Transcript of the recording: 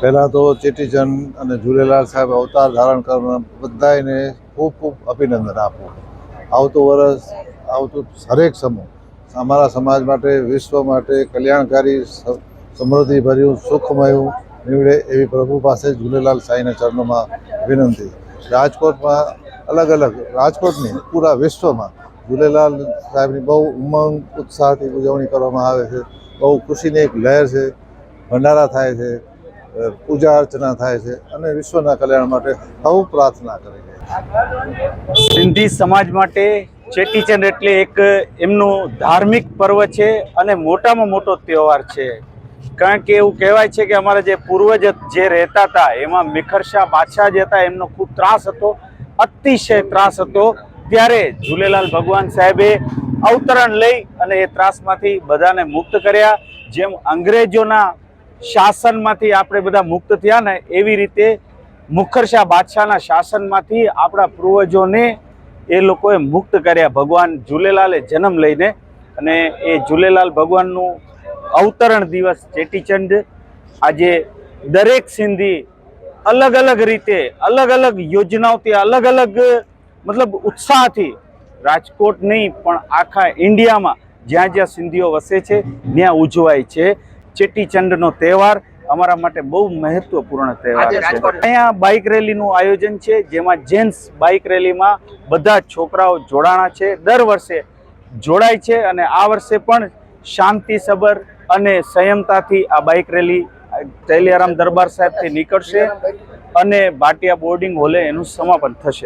પહેલાં તો ચેટીચંડ અને ઝૂલેલાલ સાહેબ અવતાર ધારણ કરનાર બધાને ખૂબ ખૂબ અભિનંદન આપું. આવતું વર્ષ આવતું હરેક સમૂહ અમારા સમાજ માટે, વિશ્વ માટે કલ્યાણકારી, સમૃદ્ધિભર્યું, સુખમયું નીવડે એવી પ્રભુ પાસે ઝૂલેલાલ સાંઈના ચરણોમાં વિનંતી. રાજકોટમાં રાજકોટ નહીં પૂરા વિશ્વમાં ઝૂલેલાલ સાહેબની બહુ ઉમંગ ઉત્સાહથી ઉજવણી કરવામાં આવે છે. બહુ ખુશીની એક લહેર છે. ભંડારા થાય છે, પૂજા અર્ચના થાય છે અને વિશ્વના કલ્યાણ માટે સૌ પ્રાર્થના કરી છે. સિંધી સમાજ માટે ચેટીચંડ એટલે એક એમનું ધાર્મિક પર્વ છે અને મોટામાં મોટો તહેવાર છે. કારણ કે એવું કહેવાય છે કે અમારા જે પૂર્વજ જે રહેતા હતા એમાં મિખરશા બાદશાહ જે હતા એમનો ખૂબ ત્રાસ હતો, અતિશય ત્રાસ હતો. ત્યારે ઝૂલેલાલ ભગવાન સાહેબે અવતરણ લઈ અને એ ત્રાસમાંથી બધાને મુક્ત કર્યા. જેમ અંગ્રેજોના શાસનમાંથી આપણે બધા મુક્ત થયા ને એવી રીતે મુખરશા બાદશાહના શાસનમાંથી આપણા પૂર્વજોને એ લોકોએ મુક્ત કર્યા ભગવાન ઝૂલેલાલે જન્મ લઈને. અને એ ઝૂલેલાલ ભગવાનનું અવતરણ દિવસ ચેટીચંડ આજે દરેક સિંધી અલગ અલગ રીતે, અલગ અલગ યોજનાઓથી, અલગ અલગ મતલબ ઉત્સાહથી રાજકોટ નહીં પણ આખા ઇન્ડિયામાં જ્યાં જ્યાં સિંધીઓ વસે છે ત્યાં ઉજવાય છે. ચેટીચંડનો તહેવાર અમારા માટે બહુ મહત્વપૂર્ણ તહેવાર છે. અહીંયા બાઇક રેલીનું આયોજન છે જેમાં જેન્ટ્સ બાઇક રેલીમાં બધા છોકરાઓ જોડાણા છે, દર વર્ષે જોડાય છે અને આ વર્ષે પણ શાંતિસભર અને સંયમતાથી આ બાઇક રેલી તેલિયારામ દરબાર સાહેબથી નીકળશે અને ભાટિયા બોર્ડિંગ હોલે એનું સમાપન થશે.